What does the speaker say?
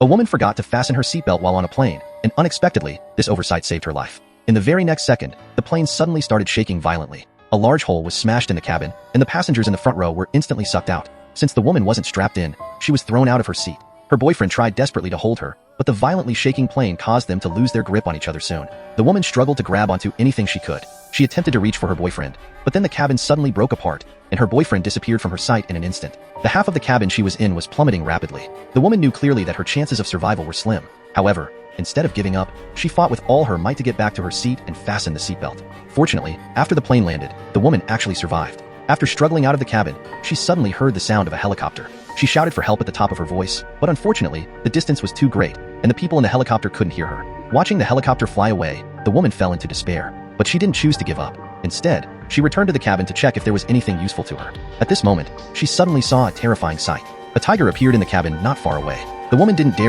A woman forgot to fasten her seatbelt while on a plane, and unexpectedly, this oversight saved her life. In the very next second, the plane suddenly started shaking violently. A large hole was smashed in the cabin, and the passengers in the front row were instantly sucked out. Since the woman wasn't strapped in, she was thrown out of her seat. Her boyfriend tried desperately to hold her, but the violently shaking plane caused them to lose their grip on each other soon. The woman struggled to grab onto anything she could. She attempted to reach for her boyfriend, but then the cabin suddenly broke apart, and her boyfriend disappeared from her sight in an instant. The half of the cabin she was in was plummeting rapidly. The woman knew clearly that her chances of survival were slim. However, instead of giving up, she fought with all her might to get back to her seat and fasten the seatbelt. Fortunately, after the plane landed, the woman actually survived. After struggling out of the cabin, she suddenly heard the sound of a helicopter. She shouted for help at the top of her voice, but unfortunately, the distance was too great, and the people in the helicopter couldn't hear her. Watching the helicopter fly away, the woman fell into despair. But she didn't choose to give up. Instead, she returned to the cabin to check if there was anything useful to her. At this moment, she suddenly saw a terrifying sight. A tiger appeared in the cabin not far away. The woman didn't dare